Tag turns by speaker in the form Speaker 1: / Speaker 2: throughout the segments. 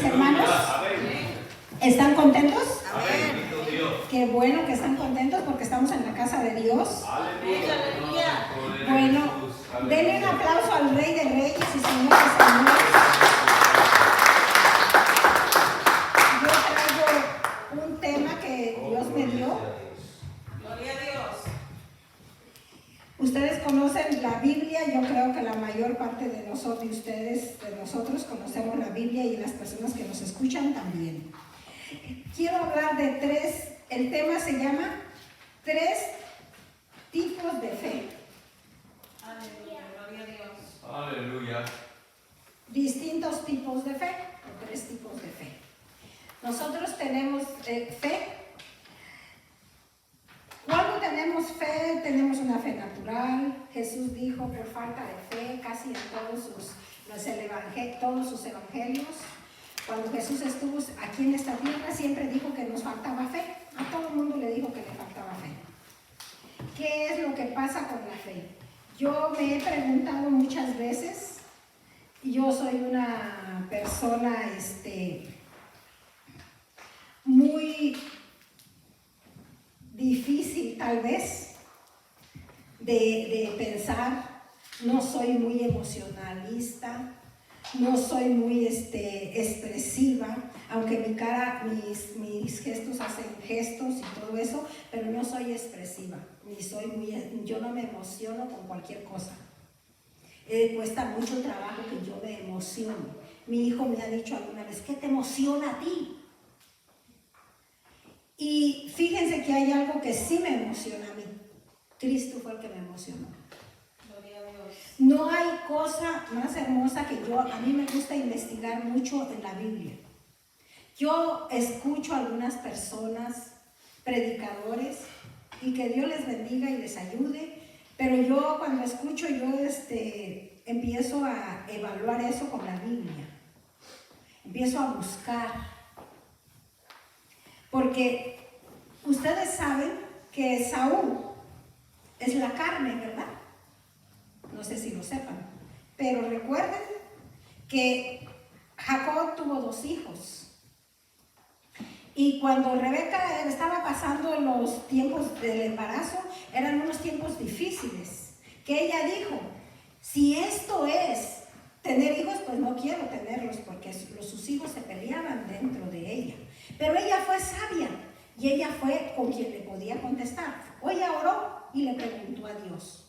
Speaker 1: Hermanos, ¿están contentos?
Speaker 2: Amén.
Speaker 1: Qué bueno que están contentos porque estamos en la casa de Dios.
Speaker 2: Aleluya.
Speaker 1: Bueno, denle un aplauso al Rey de Reyes y Señor de Señores. Yo traigo un tema que Dios me dio.
Speaker 2: Gloria a Dios.
Speaker 1: Ustedes conocen la Biblia, yo creo que la mayor parte de nosotros y ustedes, de nosotros, conocemos la Biblia y las personas que nos escuchan también. Quiero hablar de tres, el tema se llama tres tipos de fe.
Speaker 2: Aleluya. Gloria a Dios.
Speaker 3: Aleluya.
Speaker 1: Distintos tipos de fe, o tres tipos de fe. Nosotros tenemos fe. Cuando tenemos fe, tenemos una fe natural. Jesús dijo, por falta de fe, casi en todos sus evangelios, cuando Jesús estuvo aquí en esta tierra, siempre dijo que nos faltaba fe. A todo el mundo le dijo que le faltaba fe. ¿Qué es lo que pasa con la fe? Yo me he preguntado muchas veces, y yo soy una persona muy difícil tal vez de pensar, no soy muy emocionalista, no soy muy expresiva, aunque mi cara, mis gestos hacen gestos y todo eso, pero no soy expresiva, yo no me emociono con cualquier cosa. Cuesta mucho trabajo que yo me emocione. Mi hijo me ha dicho alguna vez, ¿qué te emociona a ti? Y fíjense que hay algo que sí me emociona a mí. Cristo fue el que me emocionó.
Speaker 2: Gloria a Dios.
Speaker 1: No hay cosa más hermosa que a mí me gusta investigar mucho en la Biblia. Yo escucho a algunas personas, predicadores, y que Dios les bendiga y les ayude, pero yo cuando escucho, empiezo a evaluar eso con la Biblia. Empiezo a buscar. Porque ustedes saben que Saúl es la carne, ¿verdad? No sé si lo sepan. Pero recuerden que Jacob tuvo 2 hijos. Y cuando Rebeca estaba pasando los tiempos del embarazo, eran unos tiempos difíciles. Que ella dijo, si esto es tener hijos, pues no quiero tenerlos porque sus hijos se peleaban dentro de ella. Pero ella fue sabia y ella fue con quien le podía contestar. Ella oró y le preguntó a Dios.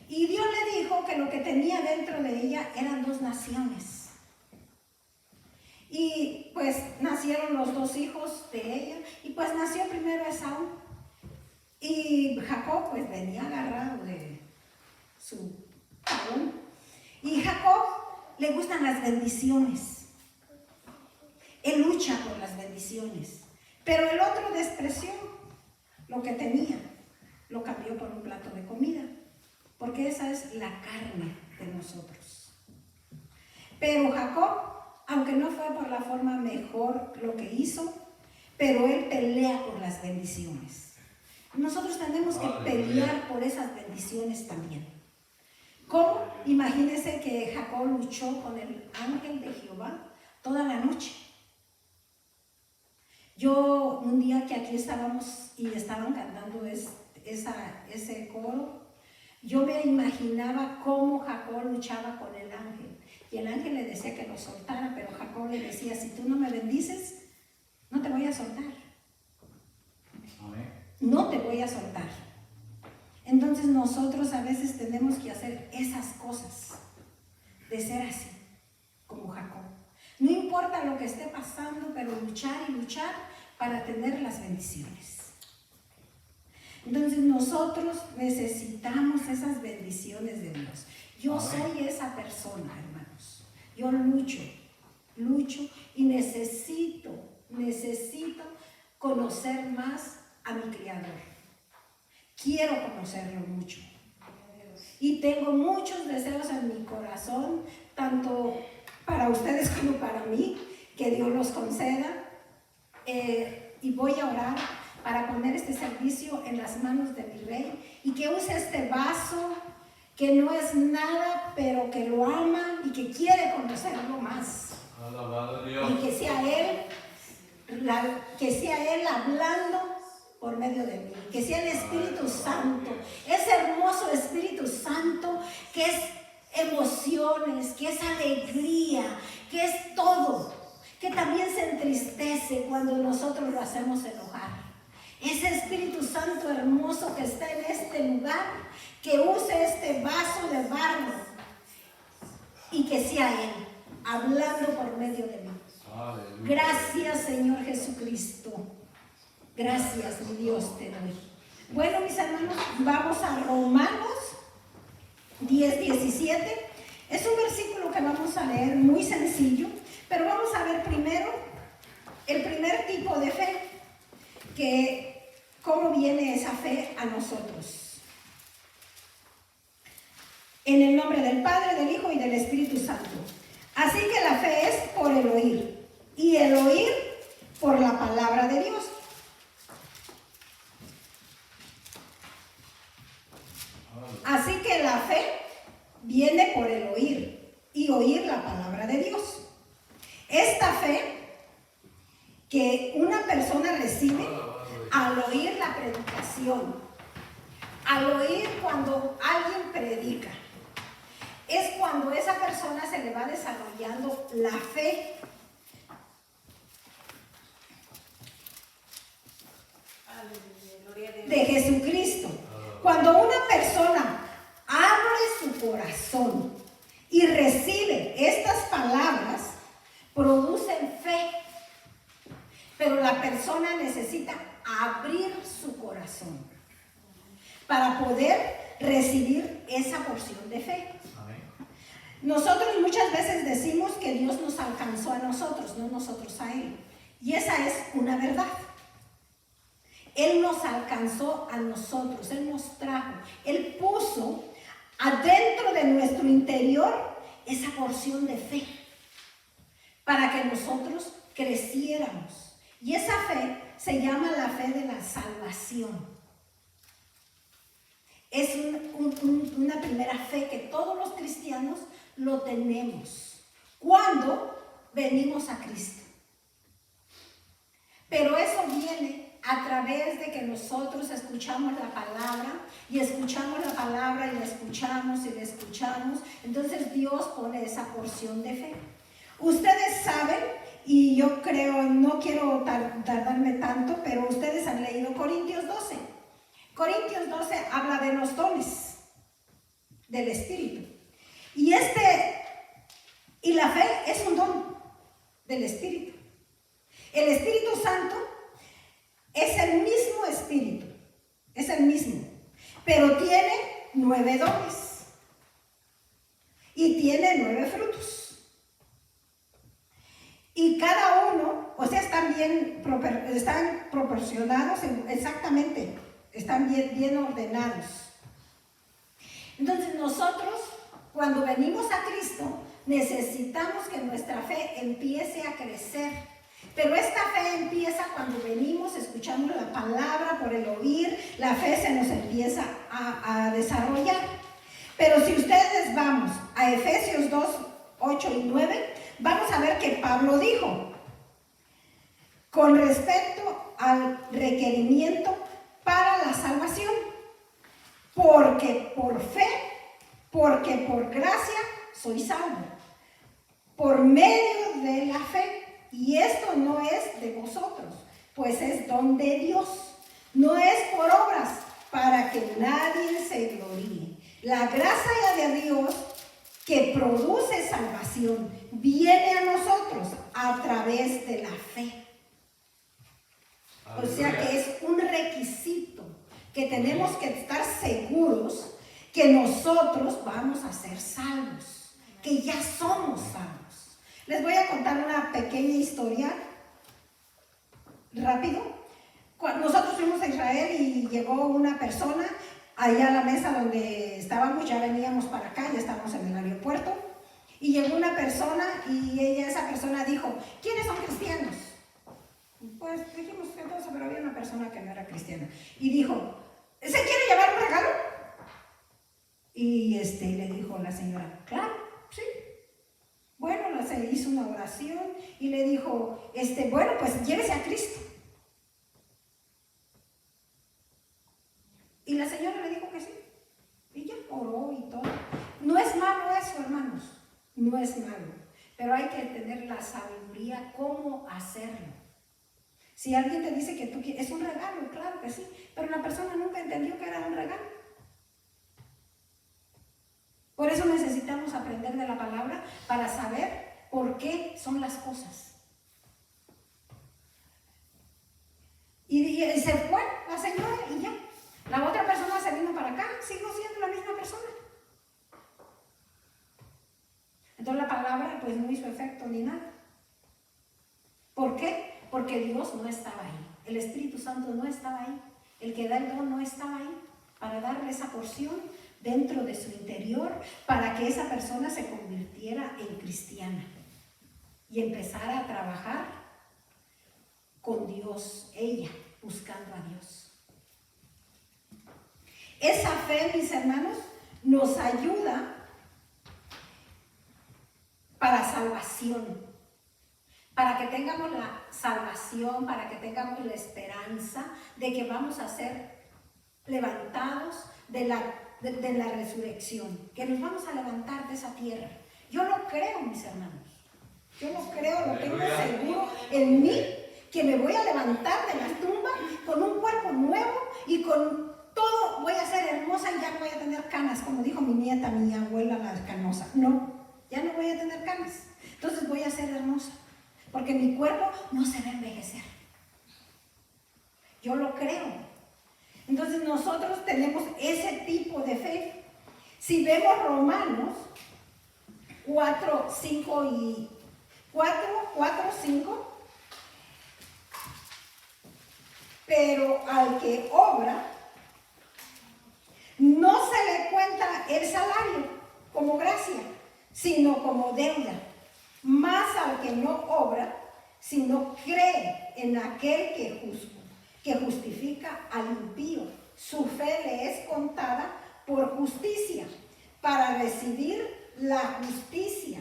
Speaker 1: Y Dios le dijo que lo que tenía dentro de ella eran 2 naciones. Y pues nacieron los 2 hijos de ella y pues nació primero Esaú. Y Jacob pues venía agarrado de su talón. Y Jacob le gustan las bendiciones. Él lucha por las bendiciones. Pero el otro despreció lo que tenía. Lo cambió por un plato de comida. Porque esa es la carne de nosotros. Pero Jacob, aunque no fue por la forma mejor lo que hizo, pero él pelea por las bendiciones. Nosotros tenemos que pelear por esas bendiciones también. ¿Cómo? Imagínense que Jacob luchó con el ángel de Jehová toda la noche. Yo un día que aquí estábamos y estaban cantando ese coro, yo me imaginaba cómo Jacob luchaba con el ángel. Y el ángel le decía que lo soltara, pero Jacob le decía, si tú no me bendices, no te voy a soltar. No te voy a soltar. Entonces nosotros a veces tenemos que hacer esas cosas, de ser así, como Jacob. No importa lo que esté pasando, pero luchar y luchar para tener las bendiciones. Entonces nosotros necesitamos esas bendiciones de Dios. Yo soy esa persona, hermanos. Yo lucho y necesito conocer más a mi Creador. Quiero conocerlo mucho. Y tengo muchos deseos en mi corazón, tanto para ustedes como para mí, que Dios los conceda. Y voy a orar para poner este servicio en las manos de mi Rey y que use este vaso que no es nada, pero que lo ama y que quiere conocerlo más.
Speaker 3: Alabado Dios.
Speaker 1: Y que sea Él hablando por medio de mí, que sea el Espíritu Santo, ese hermoso Espíritu Santo que es emociones, que es alegría, que es todo, que también se entristece cuando nosotros lo hacemos enojar. Ese Espíritu Santo hermoso que está en este lugar, que use este vaso de barro y que sea Él hablando por medio de mí.
Speaker 3: Aleluya.
Speaker 1: Gracias, Señor Jesucristo. Gracias, mi Dios, te doy. Bueno, mis hermanos, vamos a Romanos 10:17. Es un versículo que vamos a leer muy sencillo, pero vamos a ver primero el primer tipo de fe, que cómo viene esa fe a nosotros. En el nombre del Padre, del Hijo y del Espíritu Santo. Así que la fe es por el oír, y el oír por la palabra de Dios. Así que la fe viene por el oír y oír la palabra de Dios. Esta fe que una persona recibe al oír la predicación, al oír cuando alguien predica, es cuando esa persona se le va desarrollando la fe. De Jesucristo. Cuando una persona abre su corazón y recibe estas palabras, producen fe. Pero la persona necesita abrir su corazón para poder recibir esa porción de fe. Nosotros muchas veces decimos que Dios nos alcanzó a nosotros, no nosotros a Él. Y esa es una verdad. Él nos alcanzó a nosotros, Él nos trajo, Él puso adentro de nuestro interior esa porción de fe para que nosotros creciéramos. Y esa fe se llama la fe de la salvación. Es una primera fe que todos los cristianos lo tenemos cuando venimos a Cristo. Pero eso viene a través de que nosotros escuchamos la palabra y escuchamos la palabra y la escuchamos y la escuchamos. Entonces Dios pone esa porción de fe. Ustedes saben, y yo creo, no quiero tardarme tanto, pero ustedes han leído Corintios 12. Corintios 12 habla de los dones del Espíritu. Y la fe es un don del Espíritu. El Espíritu Santo es el mismo Espíritu, es el mismo, pero tiene 9 dones y tiene 9 frutos. Y cada uno, o sea, están proporcionados exactamente, están bien ordenados. Entonces nosotros, cuando venimos a Cristo, necesitamos que nuestra fe empiece a crecer. Pero esta fe empieza cuando venimos, escuchamos la palabra por el oír, la fe se nos empieza a desarrollar. Pero si ustedes vamos a Efesios 2, 8 y 9, vamos a ver que Pablo dijo, con respecto al requerimiento para la salvación, porque por fe, porque por gracia soy salvo, por medio de la fe. Y esto no es de vosotros, pues es don de Dios. No es por obras, para que nadie se gloríe. La gracia de Dios que produce salvación viene a nosotros a través de la fe. O sea que es un requisito que tenemos que estar seguros que nosotros vamos a ser salvos, que ya somos salvos. Les voy a contar una pequeña historia, rápido. Nosotros fuimos a Israel y llegó una persona allá a la mesa donde estábamos, ya veníamos para acá, ya estábamos en el aeropuerto, y llegó una persona y esa persona dijo, ¿quiénes son cristianos? Pues dijimos que todos, pero había una persona que no era cristiana. Y dijo, ¿se quiere llevar un regalo? Y le dijo la señora, claro, sí. Bueno, la pues se hizo una oración y le dijo, bueno, pues llévese a Cristo. Y la señora le dijo que sí. Y ya oró y todo. No es malo eso, hermanos. No es malo. Pero hay que tener la sabiduría cómo hacerlo. Si alguien te dice que tú quieres, es un regalo, claro que sí. Pero la persona nunca entendió que era un regalo. Por eso necesitamos aprender de la palabra para saber por qué son las cosas. Y se fue la señora y ya. La otra persona se vino para acá, siguió siendo la misma persona. Entonces la palabra pues no hizo efecto ni nada. ¿Por qué? Porque Dios no estaba ahí. El Espíritu Santo no estaba ahí. El que da el don no estaba ahí para darle esa porción dentro de su interior para que esa persona se convirtiera en cristiana y empezara a trabajar con Dios, ella, buscando a Dios. Esa fe, mis hermanos, nos ayuda para salvación, para que tengamos la salvación, para que tengamos la esperanza de que vamos a ser levantados de la resurrección, que nos vamos a levantar de esa tierra. Yo lo creo, mis hermanos. Yo lo creo, lo tengo seguro en mí, que me voy a levantar de la tumba con un cuerpo nuevo y con todo, voy a ser hermosa y ya no voy a tener canas, como dijo mi nieta, mi abuela, la canosa. No, ya no voy a tener canas. Entonces voy a ser hermosa, porque mi cuerpo no se va a envejecer. Yo lo creo. Entonces nosotros tenemos ese tipo de fe. Si vemos Romanos 4, 5, pero al que obra, no se le cuenta el salario como gracia, sino como deuda. Más al que no obra, sino cree en aquel que justifica al impío. Su fe le es contada por justicia, para recibir la justicia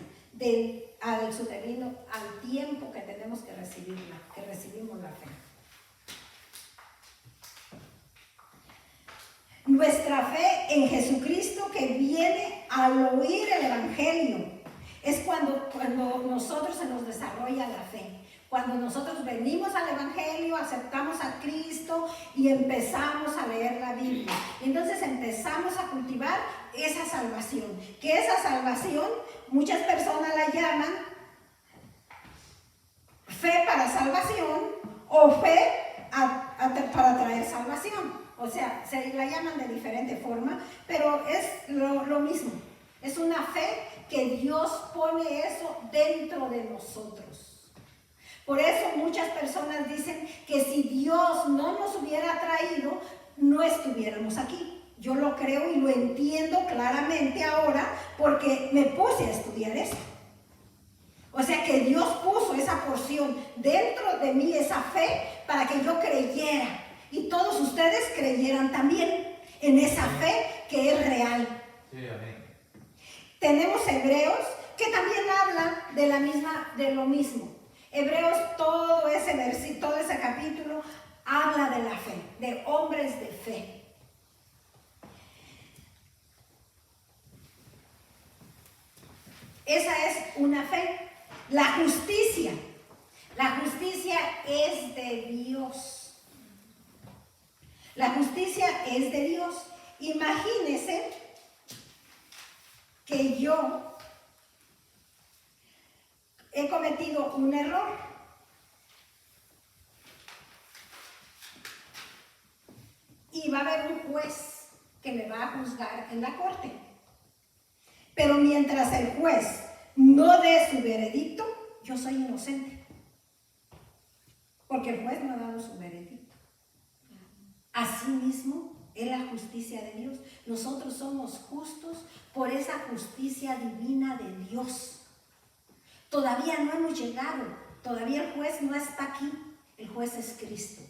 Speaker 1: al sobrevino, al tiempo que tenemos que recibirla, que recibimos la fe. Nuestra fe en Jesucristo, que viene al oír el Evangelio, es cuando nosotros se nos desarrolla la fe. Cuando nosotros venimos al Evangelio, aceptamos a Cristo y empezamos a leer la Biblia. Y entonces empezamos a cultivar esa salvación. Que esa salvación, muchas personas la llaman fe para salvación o fe para traer salvación. O sea, se la llaman de diferente forma, pero es lo mismo. Es una fe que Dios pone eso dentro de nosotros. Por eso muchas personas dicen que si Dios no nos hubiera traído, no estuviéramos aquí. Yo lo creo y lo entiendo claramente ahora porque me puse a estudiar esto. O sea que Dios puso esa porción dentro de mí, esa fe, para que yo creyera. Y todos ustedes creyeran también en esa fe que es real.
Speaker 3: Sí, amén.
Speaker 1: Tenemos Hebreos que también habla de lo mismo. Hebreos, todo ese capítulo habla de la fe, de hombres de fe. Esa es una fe. La justicia es de Dios. La justicia es de Dios. Imagínese que yo he cometido un error. Y va a haber un juez que me va a juzgar en la corte. Pero mientras el juez no dé su veredicto, yo soy inocente. Porque el juez no ha dado su veredicto. Asimismo, es la justicia de Dios. Nosotros somos justos por esa justicia divina de Dios. Todavía no hemos llegado, todavía el juez no está aquí, el juez es Cristo.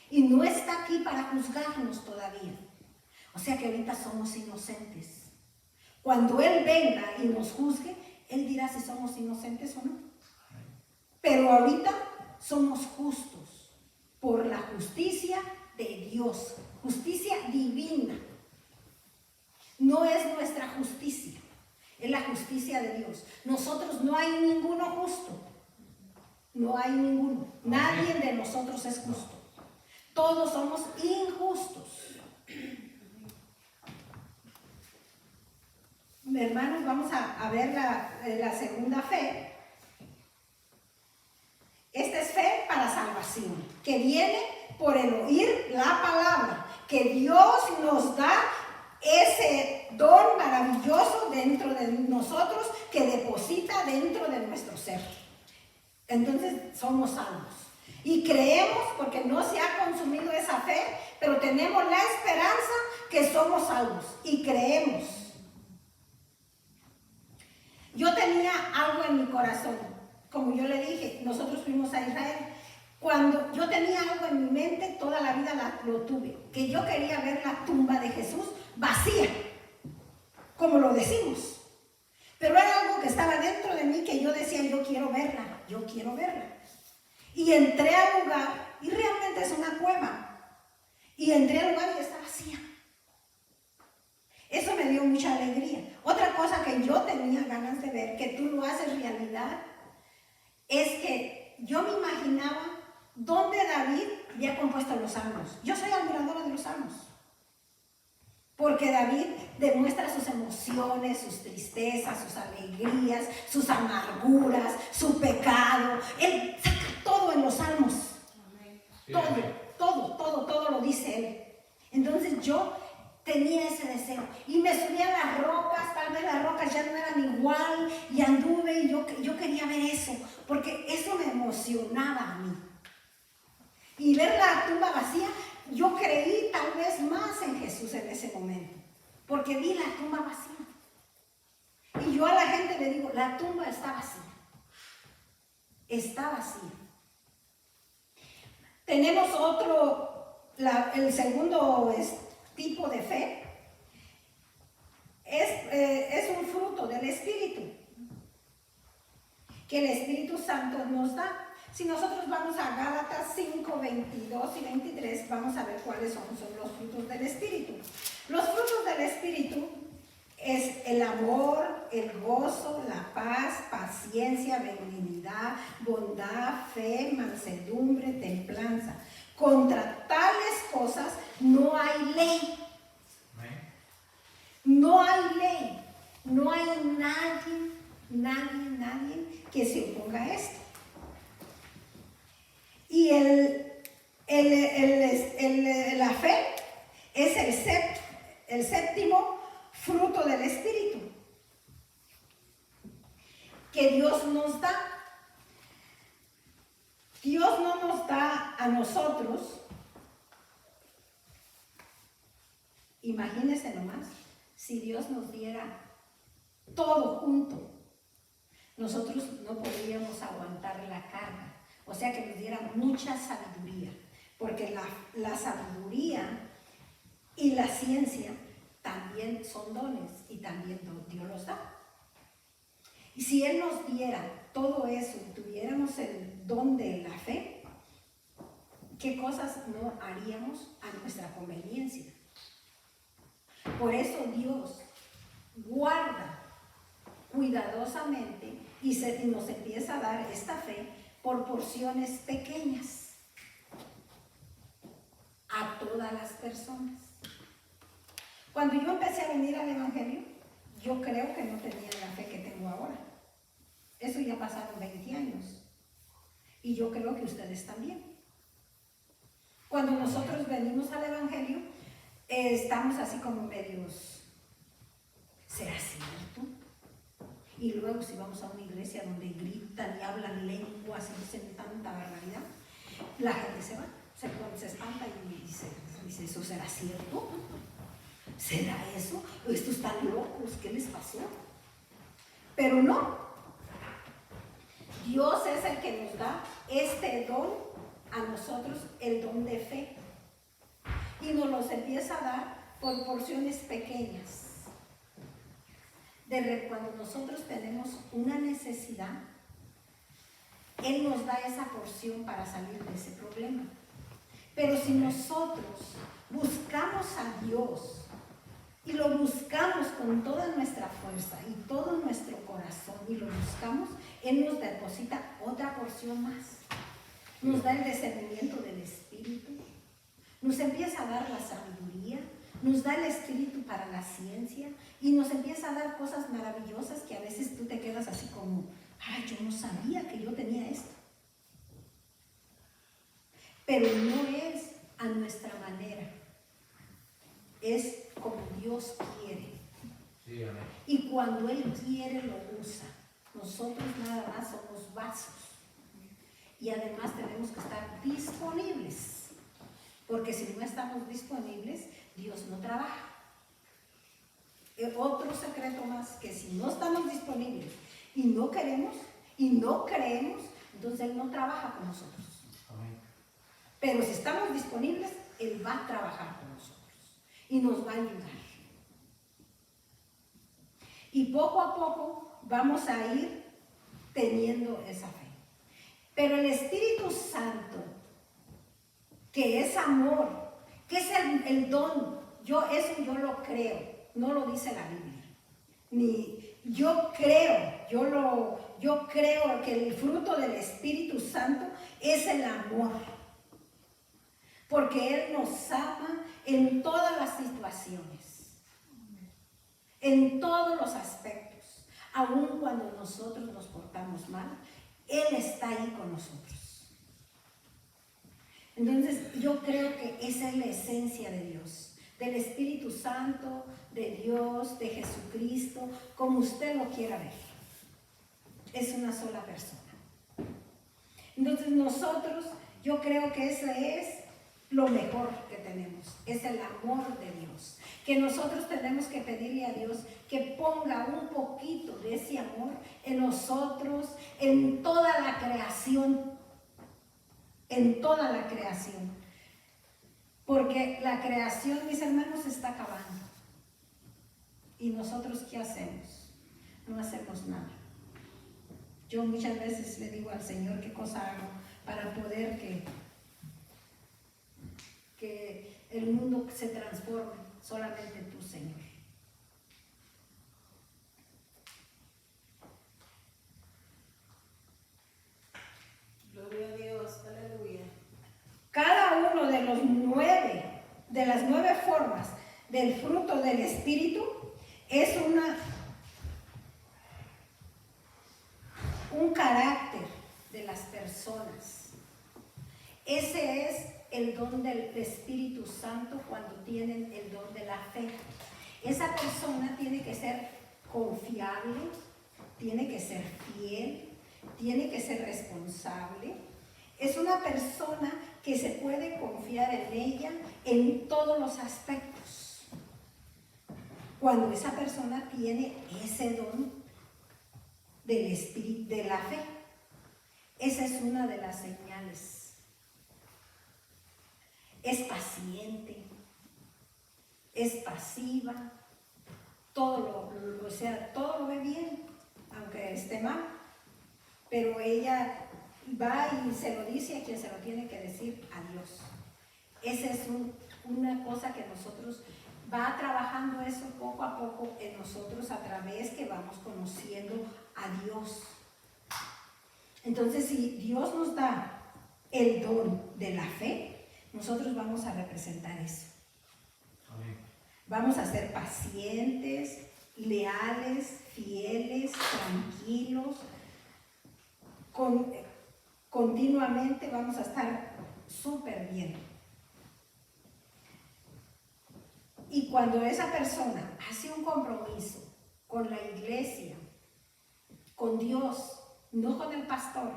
Speaker 1: Y no está aquí para juzgarnos todavía. O sea que ahorita somos inocentes. Cuando Él venga y nos juzgue, Él dirá si somos inocentes o no. Pero ahorita somos justos por la justicia de Dios, justicia divina. No es nuestra justicia, es la justicia de Dios. Nosotros no hay ninguno justo, no hay ninguno. Nadie de nosotros es justo. Todos somos injustos. Hermanos, vamos a ver la segunda fe. Esta es fe para salvación, que viene por el oír la palabra, que Dios nos da ese don maravilloso dentro de nosotros, que deposita dentro de nuestro ser. Entonces somos salvos. Y creemos, porque no se ha consumido esa fe, pero tenemos la esperanza que somos salvos. Y creemos. Yo tenía algo en mi corazón. Como yo le dije, nosotros fuimos a Israel. Cuando yo tenía algo en mi mente, toda la vida lo tuve. Que yo quería ver la tumba de Jesús vacía. Como lo decimos. Pero era algo que estaba dentro de mí que yo decía, yo quiero verla, yo quiero verla. Y entré al lugar, y realmente es una cueva. Y entré al lugar y está vacía. Eso me dio mucha alegría. Otra cosa que yo tenía ganas de ver, que tú lo haces realidad, es que yo me imaginaba dónde David había compuesto los salmos. Yo soy admiradora de los salmos. Porque David demuestra sus emociones, sus tristezas, sus alegrías, sus amarguras, su pecado. Él saca todo en los salmos. Todo lo dice él. Entonces yo tenía ese deseo. Y me subí a las rocas, tal vez las rocas ya no eran igual, y anduve y yo quería ver eso, porque eso me emocionaba a mí. Y ver la tumba vacía, yo creí tal vez más en Jesús en ese momento, porque vi la tumba vacía. Y yo a la gente le digo, la tumba está vacía. Está vacía. Tenemos el segundo tipo de fe. Es un fruto del Espíritu, que el Espíritu Santo nos da. Si nosotros vamos a Gálatas 5, 22 y 23, vamos a ver cuáles son los frutos del Espíritu. Los frutos del Espíritu es el amor, el gozo, la paz, paciencia, benignidad, bondad, fe, mansedumbre, templanza. Contra tales cosas no hay ley. No hay ley. No hay nadie que se oponga a esto. Y la fe es el séptimo fruto del Espíritu que Dios nos da. Dios no nos da a nosotros, imagínense nomás, si Dios nos diera todo junto, nosotros no podríamos aguantar la carga. O sea, que nos diera mucha sabiduría, porque la sabiduría y la ciencia también son dones y también Dios los da. Y si Él nos diera todo eso y tuviéramos el don de la fe, ¿qué cosas no haríamos a nuestra conveniencia? Por eso Dios guarda cuidadosamente y nos empieza a dar esta fe por porciones pequeñas a todas las personas. Cuando yo empecé a venir al Evangelio, yo creo que no tenía la fe que tengo ahora. Eso ya pasaron 20 años. Y yo creo que ustedes también. Cuando nosotros venimos al Evangelio, estamos así como medios, ¿será cierto? Y luego si vamos a una iglesia donde gritan y hablan lenguas y dicen tanta barbaridad, la gente se va, se espanta y dice, ¿eso será cierto? ¿Será eso? ¿Estos están locos? ¿Qué les pasó? Pero no. Dios es el que nos da este don a nosotros, el don de fe. Y nos los empieza a dar por porciones pequeñas. Cuando nosotros tenemos una necesidad, Él nos da esa porción para salir de ese problema. Pero si nosotros buscamos a Dios y lo buscamos con toda nuestra fuerza y todo nuestro corazón y lo buscamos, Él nos deposita otra porción más. Nos da el discernimiento del Espíritu, nos empieza a dar la sabiduría, nos da el Espíritu para la ciencia y nos empieza a dar cosas maravillosas que a veces tú te quedas así como, ay, yo no sabía que yo tenía esto. Pero no es a nuestra manera, es como Dios quiere.
Speaker 3: Sí, amén.
Speaker 1: Y cuando Él quiere lo usa. Nosotros nada más somos vasos. Y además tenemos que estar disponibles. Porque si no estamos disponibles, Dios no trabaja. Otro secreto más, que si no estamos disponibles y no queremos y no creemos, entonces Él no trabaja con nosotros.
Speaker 3: Amén.
Speaker 1: Pero si estamos disponibles, Él va a trabajar con nosotros y nos va a ayudar. Y poco a poco vamos a ir teniendo esa fe. Pero el Espíritu Santo, que es amor, que es el don, eso yo lo creo, no lo dice la Biblia. Ni yo creo que el fruto del Espíritu Santo es el amor. Porque Él nos ama en todas las situaciones, en todos los aspectos. Aun cuando nosotros nos portamos mal, Él está ahí con nosotros. Entonces yo creo que esa es la esencia de Dios, del Espíritu Santo, de Dios, de Jesucristo, como usted lo quiera ver. Es una sola persona. Entonces nosotros, yo creo que ese es lo mejor que tenemos, es el amor de Dios. Que nosotros tenemos que pedirle a Dios que ponga un poquito de ese amor en nosotros, en toda la creación. En toda la creación. Porque la creación, mis hermanos, se está acabando. ¿Y nosotros qué hacemos? No hacemos nada. Yo muchas veces le digo al Señor qué cosa hago para poder que el mundo se transforme. Solamente tú, Señor.
Speaker 2: Gloria a Dios, aleluya.
Speaker 1: Cada uno de las 9 formas del fruto del Espíritu es un carácter de las personas. Ese es el don del Espíritu Santo cuando tienen el don de la fe. Esa persona tiene que ser confiable, tiene que ser fiel, tiene que ser responsable. Es una persona que se puede confiar en ella en todos los aspectos. Cuando esa persona tiene ese don del espíritu, de la fe, esa es una de las señales. Es paciente, es pasiva, todo lo ve bien, aunque esté mal, pero ella va y se lo dice a quien se lo tiene que decir, a Dios. Esa es una cosa que nosotros va trabajando eso poco a poco en nosotros a través que vamos conociendo a Dios. Entonces, si Dios nos da el don de la fe, nosotros vamos a representar eso.
Speaker 3: Amén.
Speaker 1: Vamos a ser pacientes, leales, fieles, tranquilos. Continuamente vamos a estar súper bien. Y cuando esa persona hace un compromiso con la iglesia, con Dios, no con el pastor,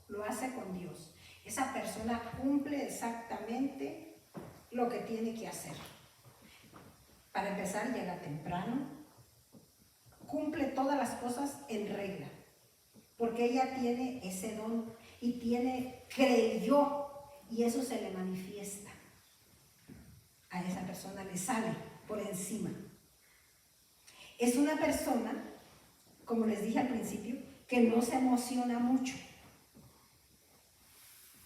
Speaker 1: lo hace con Dios, esa persona cumple exactamente lo que tiene que hacer. Para empezar, llega temprano, cumple todas las cosas en regla, porque ella tiene ese don y creyó, y eso se le manifiesta. A esa persona le sale por encima. Es una persona como les dije al principio, que no se emociona mucho.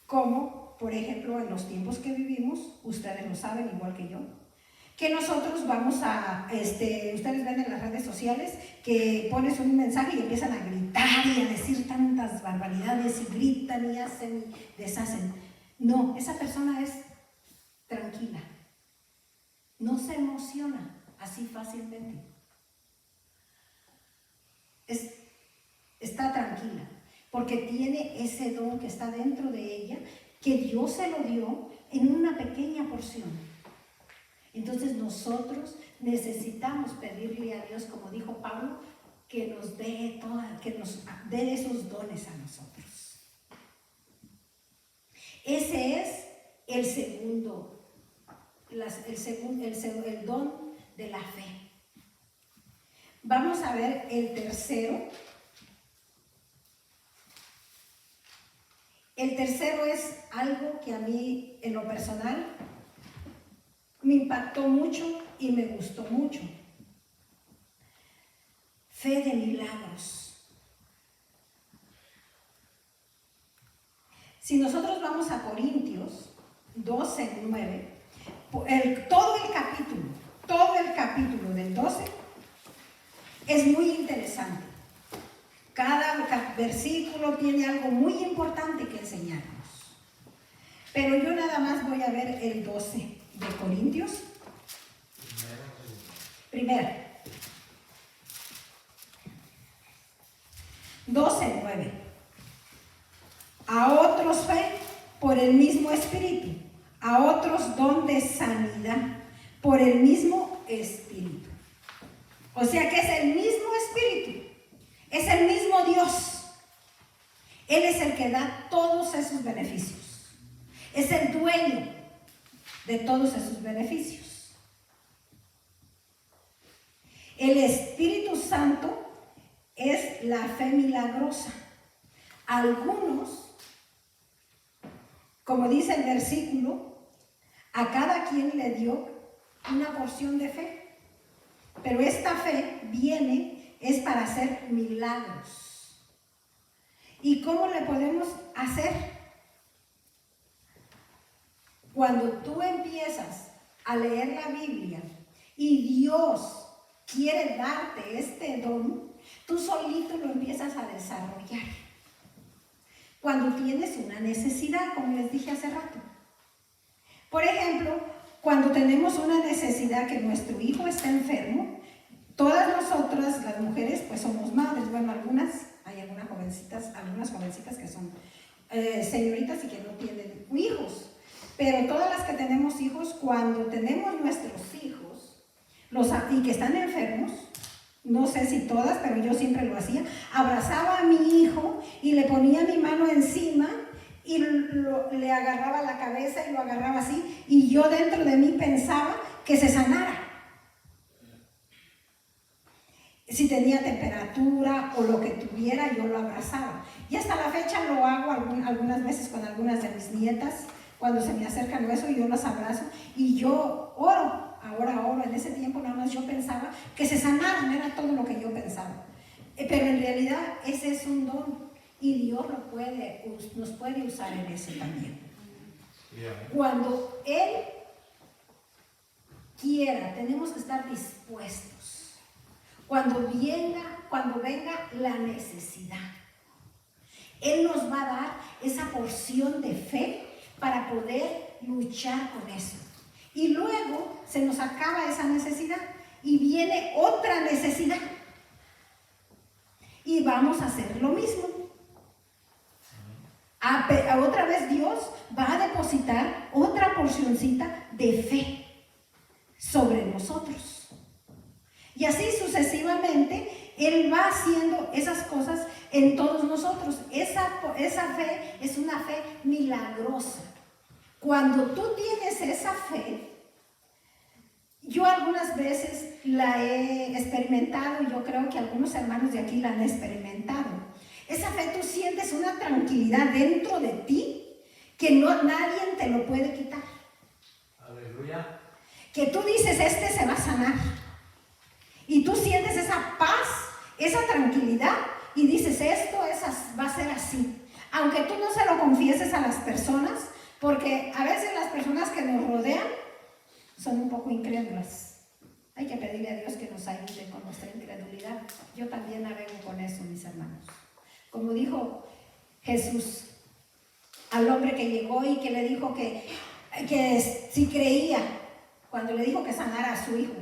Speaker 1: Como, por ejemplo, en los tiempos que vivimos, ustedes lo saben igual que yo, que nosotros vamos a, ustedes ven en las redes sociales que pones un mensaje y empiezan a gritar y a decir tantas barbaridades y gritan y hacen y deshacen. No, esa persona es tranquila, no se emociona así fácilmente. Está tranquila, porque tiene ese don que está dentro de ella, que Dios se lo dio en una pequeña porción. Entonces nosotros necesitamos pedirle a Dios, como dijo Pablo, que nos dé esos dones a nosotros. Ese es el don de la fe. Vamos a ver el tercero. El tercero es algo que a mí, en lo personal, me impactó mucho y me gustó mucho. Fe de milagros. Si nosotros vamos a Corintios 12:9, todo el capítulo del 12 es muy interesante. Cada versículo tiene algo muy importante que enseñarnos. Pero yo nada más voy a ver el 12 de Corintios. Primero. 12:9. A otros fe por el mismo Espíritu, a otros don de sanidad por el mismo Espíritu. O sea que es el mismo Espíritu, es el mismo Dios. Él es el que da todos esos beneficios, es el dueño de todos esos beneficios. El Espíritu Santo es la fe milagrosa. Algunos, como dice el versículo, a cada quien le dio una porción de fe, pero esta fe es para hacer milagros. ¿Y cómo le podemos hacer? Cuando tú empiezas a leer la Biblia y Dios quiere darte este don, tú solito lo empiezas a desarrollar. Cuando tienes una necesidad, como les dije hace rato. Por ejemplo, cuando tenemos una necesidad que nuestro hijo está enfermo, todas nosotras, las mujeres, pues somos madres. Bueno, hay algunas jovencitas que son señoritas y que no tienen hijos. Pero todas las que tenemos hijos, cuando tenemos nuestros hijos y que están enfermos, no sé si todas, pero yo siempre lo hacía, abrazaba a mi hijo y le ponía mi mano encima y le agarraba la cabeza y lo agarraba así, y yo dentro de mí pensaba que se sanara. Si tenía temperatura o lo que tuviera, yo lo abrazaba. Y hasta la fecha lo hago algunas veces con algunas de mis nietas. Cuando se me acercan eso, yo las abrazo y yo oro. Ahora oro. En ese tiempo nada más yo pensaba que se sanaran, era todo lo que yo pensaba. Pero en realidad ese es un don y Dios nos puede usar en eso también. Cuando Él quiera, tenemos que estar dispuestos. Cuando venga la necesidad, Él nos va a dar esa porción de fe para poder luchar con eso. Y luego se nos acaba esa necesidad y viene otra necesidad. Y vamos a hacer lo mismo. Otra vez Dios va a depositar otra porcioncita de fe sobre nosotros. Y así sucesivamente, Él va haciendo esas cosas en todos nosotros. Esa fe es una fe milagrosa. Cuando tú tienes esa fe, yo algunas veces la he experimentado, y yo creo que algunos hermanos de aquí la han experimentado. Esa fe, tú sientes una tranquilidad dentro de ti que nadie te lo puede quitar.
Speaker 3: Aleluya.
Speaker 1: Que tú dices, se va a sanar. Y tú sientes esa paz esa tranquilidad y dices, esto va a ser así. Aunque tú no se lo confieses a las personas, porque a veces las personas que nos rodean son un poco incrédulas. Hay que pedirle a Dios que nos ayude con nuestra incredulidad. Yo también navego con eso, mis hermanos. Como dijo Jesús al hombre que llegó y que le dijo que si creía, cuando le dijo que sanara a su hijo.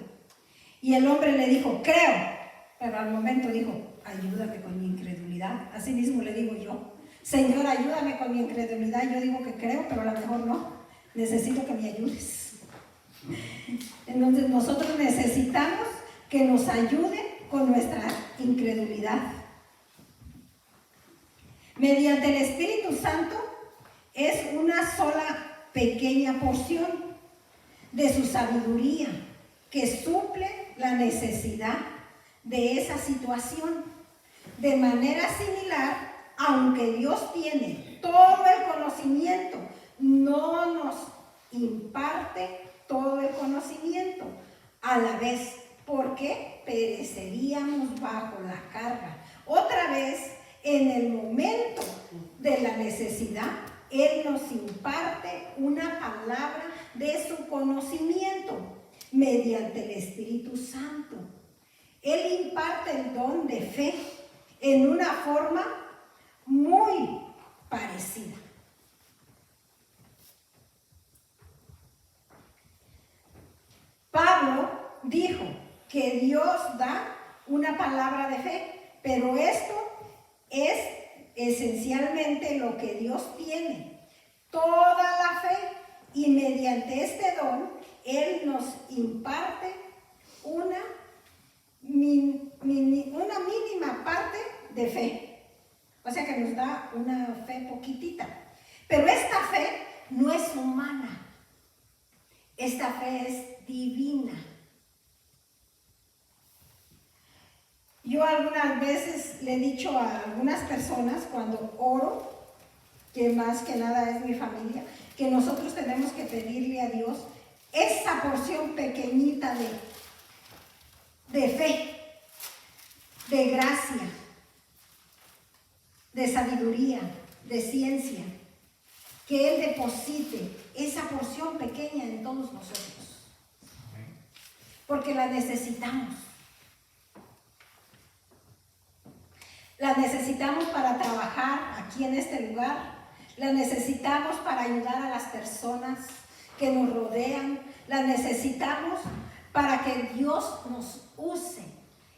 Speaker 1: Y el hombre le dijo, creo, pero al momento dijo, ayúdame con mi incredulidad. Así mismo le digo yo, Señor, ayúdame con mi incredulidad. Yo digo que creo, pero a lo mejor no. Necesito que me ayudes. Entonces nosotros necesitamos que nos ayude con nuestra incredulidad. Mediante el Espíritu Santo es una sola pequeña porción de su sabiduría que suple la necesidad de esa situación. De manera similar, aunque Dios tiene todo el conocimiento, no nos imparte todo el conocimiento a la vez, porque pereceríamos bajo la carga. Otra vez, en el momento de la necesidad, Él nos imparte una palabra de su conocimiento mediante el Espíritu Santo. Él imparte el don de fe en una forma muy parecida. Pablo dijo que Dios da una palabra de fe, pero esto es esencialmente lo que Dios tiene, toda la fe, y mediante este don Él nos imparte una mínima parte de fe, o sea que nos da una fe poquitita, pero esta fe no es humana, esta fe es divina. Yo algunas veces le he dicho a algunas personas cuando oro, que más que nada es mi familia, que nosotros tenemos que pedirle a Dios esa porción pequeñita de fe, de gracia, de sabiduría, de ciencia, que Él deposite esa porción pequeña en todos nosotros, porque la necesitamos. La necesitamos para trabajar aquí en este lugar, la necesitamos para ayudar a las personas que nos rodean, la necesitamos para que Dios nos use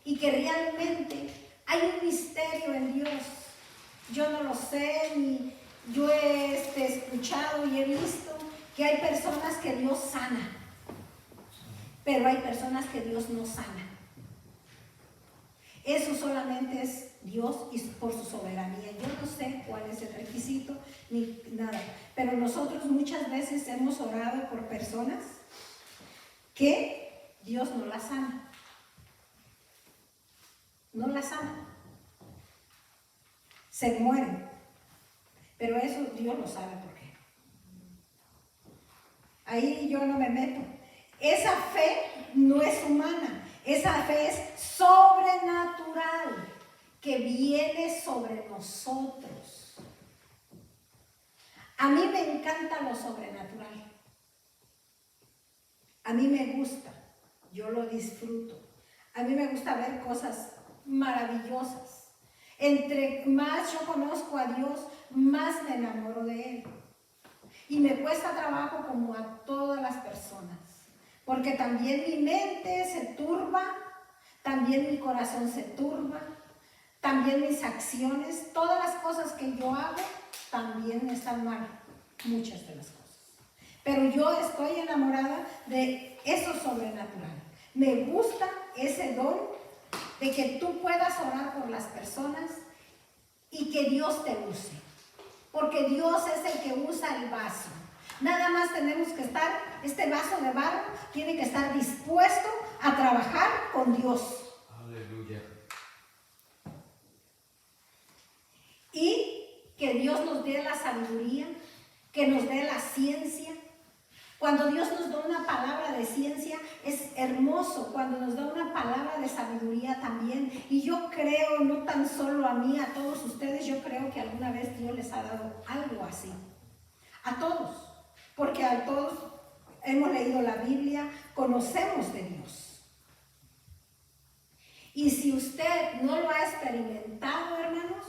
Speaker 1: y que realmente hay un misterio en Dios. Yo no lo sé, ni yo he escuchado y he visto que hay personas que Dios sana, pero hay personas que Dios no sana. Eso solamente es Dios y por su soberanía. Yo no sé cuál es el requisito ni nada, pero nosotros muchas veces hemos orado por personas que Dios no las sana. No las sana. Se mueren. Pero eso Dios lo sabe por qué. Ahí yo no me meto. Esa fe no es humana. Esa fe es sobrenatural que viene sobre nosotros. A mí me encanta lo sobrenatural. A mí me gusta. Yo lo disfruto. A mí me gusta ver cosas maravillosas. Entre más yo conozco a Dios, más me enamoro de Él. Y me cuesta trabajo como a todas las personas. Porque también mi mente se turba, también mi corazón se turba, también mis acciones, todas las cosas que yo hago también están mal, muchas de las cosas. Pero yo estoy enamorada de eso sobrenatural. Me gusta ese don de que tú puedas orar por las personas y que Dios te use. Porque Dios es el que usa el vaso. Nada más tenemos que estar, este vaso de barro tiene que estar dispuesto a trabajar con Dios.
Speaker 3: Aleluya.
Speaker 1: Y que Dios nos dé la sabiduría, que nos dé la ciencia Cuando Dios nos da una palabra de ciencia, es hermoso. Cuando nos da una palabra de sabiduría también. Y yo creo, no tan solo a mí, a todos ustedes, yo creo que alguna vez Dios les ha dado algo así. A todos. Porque a todos hemos leído la Biblia, conocemos de Dios. Y si usted no lo ha experimentado, hermanos,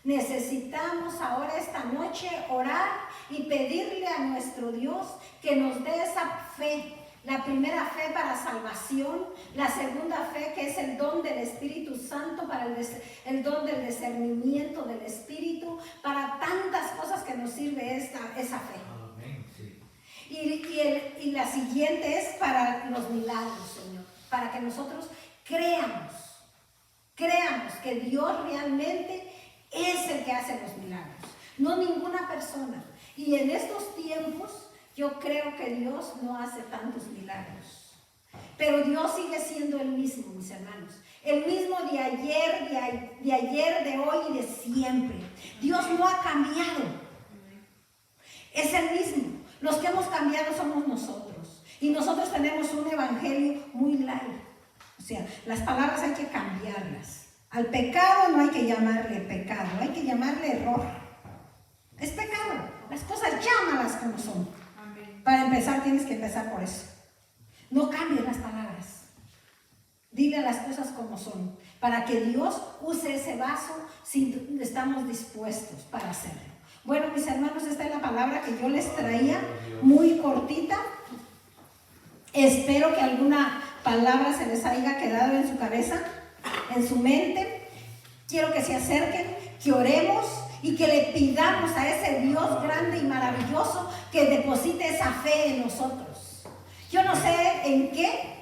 Speaker 1: necesitamos ahora esta noche orar y pedirle a nuestro Dios que nos dé esa fe. La primera fe para salvación, la segunda fe que es el don del Espíritu Santo, para el don del discernimiento del Espíritu, para tantas cosas que nos sirve esa fe.
Speaker 3: Amén, sí.
Speaker 1: Y la siguiente es para los milagros, Señor, para que nosotros creamos que Dios realmente es el que hace los milagros, no ninguna persona. Y en estos tiempos yo creo que Dios no hace tantos milagros, pero Dios sigue siendo el mismo, mis hermanos, el mismo de ayer, de hoy y de siempre. Dios no ha cambiado, es el mismo. Los que hemos cambiado somos nosotros, y nosotros tenemos un evangelio muy light. O sea, las palabras hay que cambiarlas. Al pecado no hay que llamarle pecado, hay que llamarle error. Es pecado. Las cosas llámalas como son.
Speaker 2: Amén.
Speaker 1: Para empezar tienes que empezar por eso. No cambies las palabras. Dile las cosas como son. Para que Dios use ese vaso si estamos dispuestos para hacerlo. Bueno, mis hermanos, esta es la palabra que yo les traía, muy cortita. Espero que alguna palabra se les haya quedado en su cabeza, en su mente. Quiero que se acerquen, que oremos y que le pidamos a ese Dios grande y maravilloso que deposite esa fe en nosotros. Yo no sé en qué,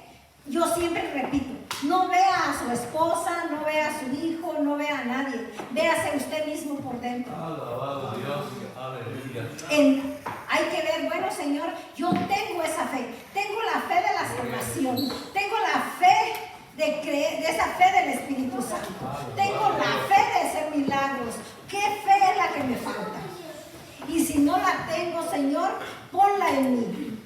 Speaker 1: yo siempre repito, no vea a su esposa, no vea a su hijo, no vea a nadie, véase usted mismo por dentro.
Speaker 3: Alabado Dios, aleluya.
Speaker 1: Hay que ver, bueno, Señor, yo tengo esa fe, tengo la fe de la salvación, tengo la fe de creer, de esa fe del Espíritu Santo, tengo la fe de hacer milagros. ¿Qué fe es la que me falta? Y si no la tengo, Señor, ponla en mí.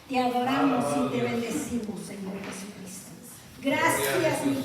Speaker 1: Te adoramos y te bendecimos, Señor Jesucristo. Gracias, mi